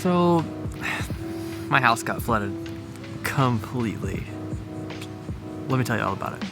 So, my house got flooded completely. Let me tell you all about it.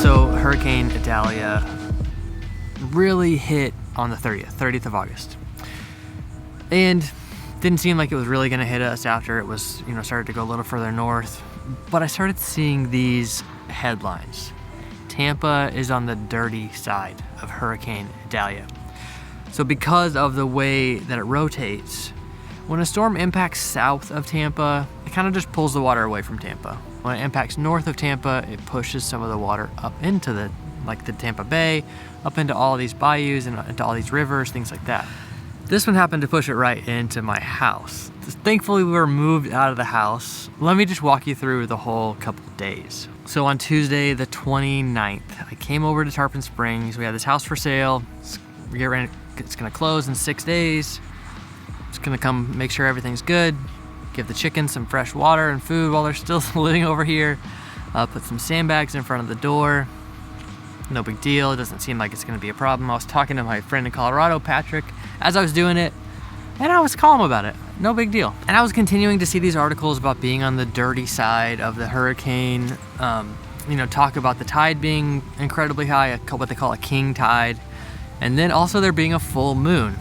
So, Hurricane Idalia really hit on the 30th of August. And didn't seem like it was really gonna hit us after it was, started to go a little further north. But I started seeing these headlines. Tampa is on the dirty side of Hurricane Idalia. So because of the way that it rotates, when a storm impacts south of Tampa, it kind of just pulls the water away from Tampa. When it impacts north of Tampa, it pushes some of the water up into the Tampa Bay, up into all these bayous and into all these rivers, things like that. This one happened to push it right into my house. Thankfully, we were moved out of the house. Let me just walk you through the whole couple of days. So on Tuesday, the 29th, I came over to Tarpon Springs. We had this house for sale. It's gonna close in 6 days. Just gonna come make sure everything's good. Give the chickens some fresh water and food while they're still living over here. Put some sandbags in front of the door. No big deal. It doesn't seem like it's gonna be a problem. I was talking to my friend in Colorado, Patrick, as I was doing it, and I was calm about it. No big deal. And I was continuing to see these articles about being on the dirty side of the hurricane. Talk about the tide being incredibly high, what they call a king tide, and then also there being a full moon.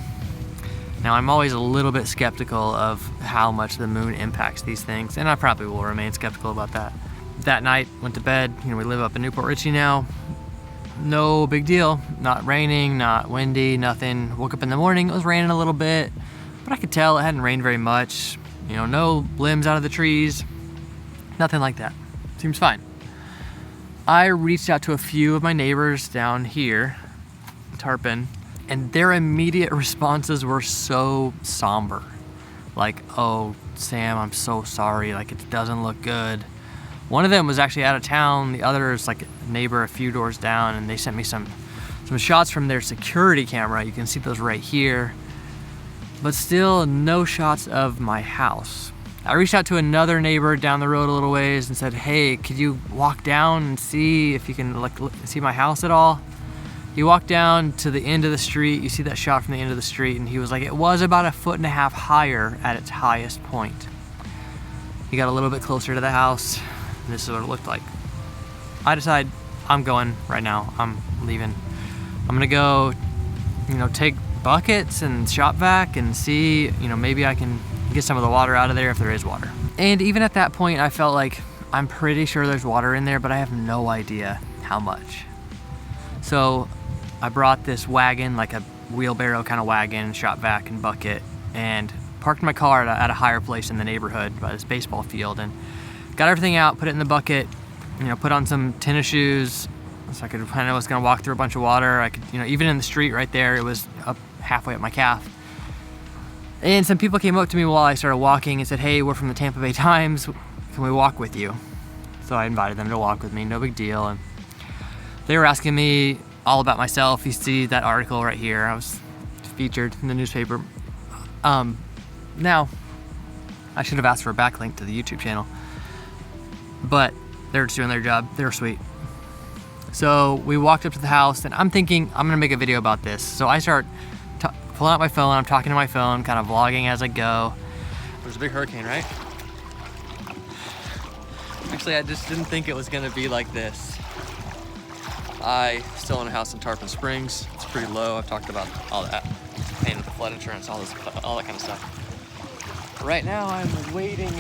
Now, I'm always a little bit skeptical of how much the moon impacts these things, and I probably will remain skeptical about that. That night, went to bed. We live up in Newport Richey now. No big deal. Not raining, not windy, nothing. Woke up in the morning, it was raining a little bit, but I could tell it hadn't rained very much. No limbs out of the trees, nothing like that. Seems fine. I reached out to a few of my neighbors down here, Tarpon, and their immediate responses were so somber. Like, "Oh, Sam, I'm so sorry, it doesn't look good." One of them was actually out of town. The other is a neighbor a few doors down, and they sent me some shots from their security camera. You can see those right here, but still no shots of my house. I reached out to another neighbor down the road a little ways and said, "Hey, could you walk down and see if you can see my house at all?" He walked down to the end of the street. You see that shot from the end of the street, and he was like, "It was about 1.5 feet higher at its highest point." He got a little bit closer to the house. This is what it looked like. I decide I'm going right now. I'm leaving. I'm gonna go, take buckets and shop vac and see, maybe I can get some of the water out of there if there is water. And even at that point, I felt like I'm pretty sure there's water in there, but I have no idea how much. So I brought this wagon, like a wheelbarrow kind of wagon, shop vac and bucket, and parked my car at a higher place in the neighborhood by this baseball field, and got everything out, put it in the bucket, put on some tennis shoes so I was gonna walk through a bunch of water. I could, even in the street right there, it was up halfway up my calf. And some people came up to me while I started walking and said, "Hey, we're from the Tampa Bay Times. Can we walk with you?" So I invited them to walk with me, no big deal. And they were asking me all about myself. You see that article right here. I was featured in the newspaper. Now, I should have asked for a backlink to the YouTube channel, but they're just doing their job. They're sweet. So we walked up to the house, and I'm thinking I'm gonna make a video about this. So I start pulling out my phone. I'm talking to my phone, kind of vlogging as I go. There's a big hurricane, right? Actually, I just didn't think it was gonna be like this. I still own a house in Tarpon Springs. It's pretty low. I've talked about all that, paying the flood insurance, all that kind of stuff. Right now, I'm wading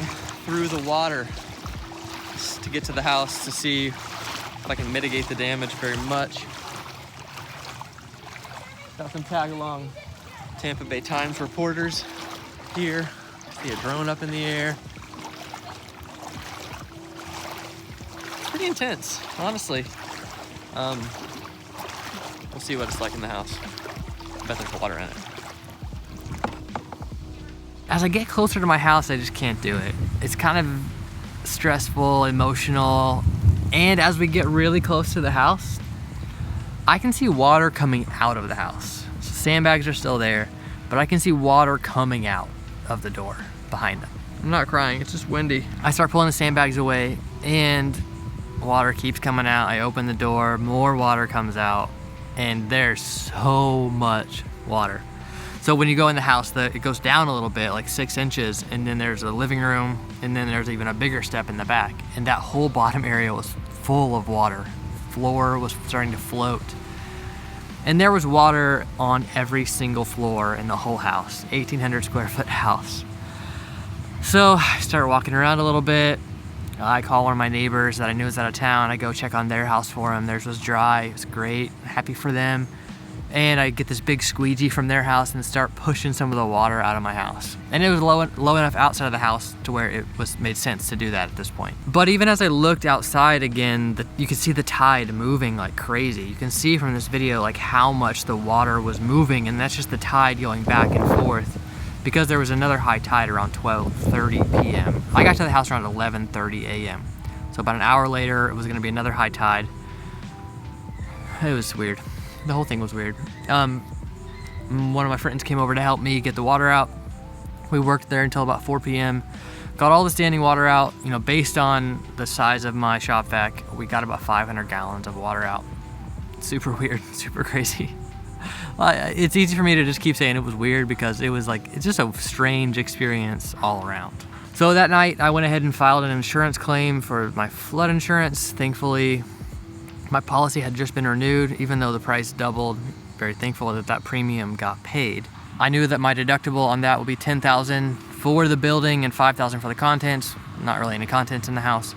through the water to get to the house to see if I can mitigate the damage very much. Got some tag-along Tampa Bay Times reporters here. See a drone up in the air. Pretty intense, honestly. We'll see what it's like in the house. I bet there's water in it. As I get closer to my house, I just can't do it. It's kind of stressful, emotional, and as we get really close to the house, I can see water coming out of the house. So sandbags are still there. but I can see water coming out of the door behind them. I'm not crying, it's just windy. I start pulling the sandbags away and water keeps coming out. I open the door, more water comes out, and there's so much water. So when you go in the house, it goes down a little bit, like 6 inches, and then there's a living room, and then there's even a bigger step in the back. And that whole bottom area was full of water. Floor was starting to float. And there was water on every single floor in the whole house, 1,800 square foot house. So I start walking around a little bit. I call one of my neighbors that I knew was out of town. I go check on their house for them. Theirs was dry, it was great, happy for them. And I get this big squeegee from their house and start pushing some of the water out of my house. And it was low enough outside of the house to where it made sense to do that at this point. But even as I looked outside again, you could see the tide moving like crazy. You can see from this video like how much the water was moving, and that's just the tide going back and forth, because there was another high tide around 12:30 p.m. I got to the house around 11:30 a.m. So about an hour later, it was gonna be another high tide. It was weird. The whole thing was weird. One of my friends came over to help me get the water out. We worked there until about 4 p.m. Got all the standing water out. You know, based on the size of my shop vac, we got about 500 gallons of water out. Super weird, super crazy. It's easy for me to just keep saying it was weird because it's just a strange experience all around. So that night I went ahead and filed an insurance claim for my flood insurance. Thankfully, my policy had just been renewed, even though the price doubled. Very thankful that premium got paid. I knew that my deductible on that would be $10,000 for the building and $5,000 for the contents. Not really any contents in the house.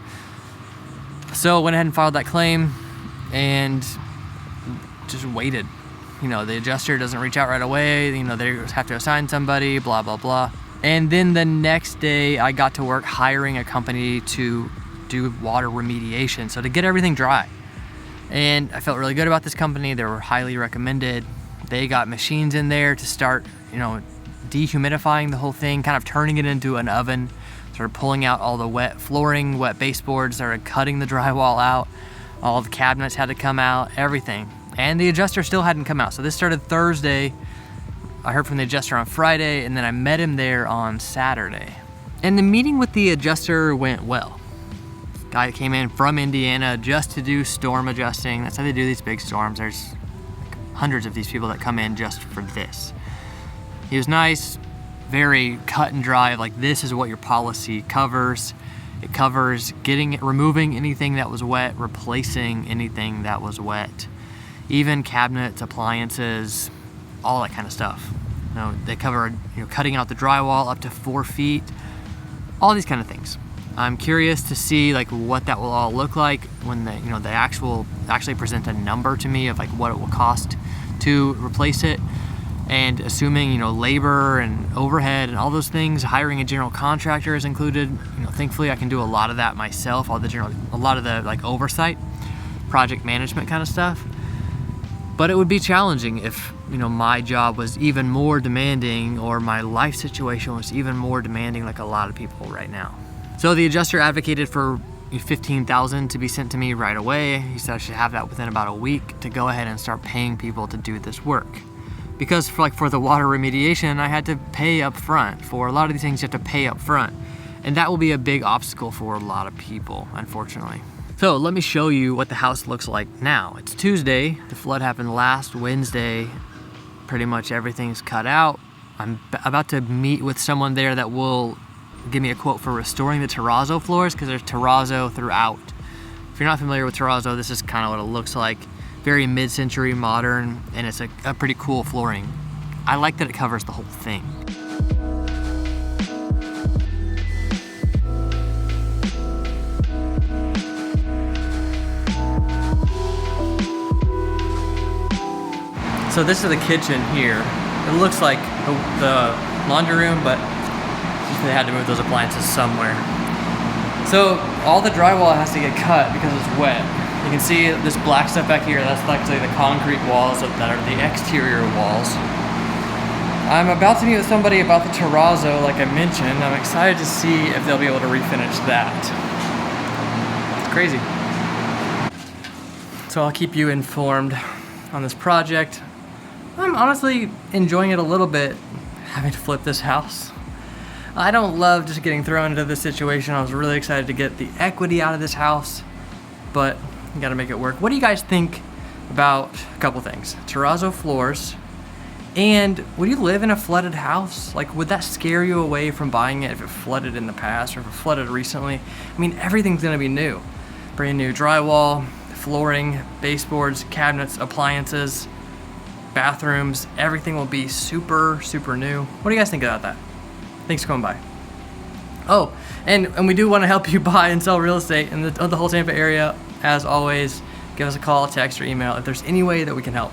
So went ahead and filed that claim and just waited. You know, the adjuster doesn't reach out right away. You know, they have to assign somebody, blah, blah, blah. And then the next day I got to work hiring a company to do water remediation. So to get everything dry. And I felt really good about this company. They were highly recommended. They got machines in there to start, you know, dehumidifying the whole thing, kind of turning it into an oven, started pulling out all the wet flooring, wet baseboards, started cutting the drywall out. All the cabinets had to come out, everything. And the adjuster still hadn't come out. So this started Thursday. I heard from the adjuster on Friday, and then I met him there on Saturday. And the meeting with the adjuster went well. Guy came in from Indiana just to do storm adjusting. That's how they do these big storms. There's like hundreds of these people that come in just for this. He was nice, very cut and dry, like this is what your policy covers. It covers removing anything that was wet, replacing anything that was wet, even cabinets, appliances, all that kind of stuff. You know, they cover, you know, cutting out the drywall up to 4 feet, all these kind of things. I'm curious to see like what that will all look like when they actually present a number to me of like what it will cost to replace it. And assuming, you know, labor and overhead and all those things, hiring a general contractor is included. You know, thankfully I can do a lot of that myself, a lot of the like oversight, project management kind of stuff. But it would be challenging if, you know, my job was even more demanding or my life situation was even more demanding like a lot of people right now. So the adjuster advocated for $15,000 to be sent to me right away. He said I should have that within about a week to go ahead and start paying people to do this work. Because for the water remediation, I had to pay up front. For a lot of these things, you have to pay up front. And that will be a big obstacle for a lot of people, unfortunately. So let me show you what the house looks like now. It's Tuesday. The flood happened last Wednesday. Pretty much everything's cut out. I'm about to meet with someone there that will give me a quote for restoring the terrazzo floors, because there's terrazzo throughout. If you're not familiar with terrazzo, this is kind of what it looks like. Very mid-century modern, and it's a pretty cool flooring. I like that it covers the whole thing. So this is the kitchen here. It looks like the laundry room, but they had to move those appliances somewhere. So all the drywall has to get cut because it's wet. You can see this black stuff back here, that's actually the concrete walls that are the exterior walls. I'm about to meet with somebody about the terrazzo, like I mentioned. I'm excited to see if they'll be able to refinish that. It's crazy. So I'll keep you informed on this project. I'm honestly enjoying it a little bit, having to flip this house. I don't love just getting thrown into this situation. I was really excited to get the equity out of this house, but you gotta make it work. What do you guys think about a couple things? Terrazzo floors, and would you live in a flooded house? Like, would that scare you away from buying it if it flooded in the past or if it flooded recently? I mean, everything's gonna be new. Brand new drywall, flooring, baseboards, cabinets, appliances, bathrooms, everything will be super, super new. What do you guys think about that? Thanks for coming by. Oh, and we do want to help you buy and sell real estate in the whole Tampa area. As always, give us a call, text, or email if there's any way that we can help.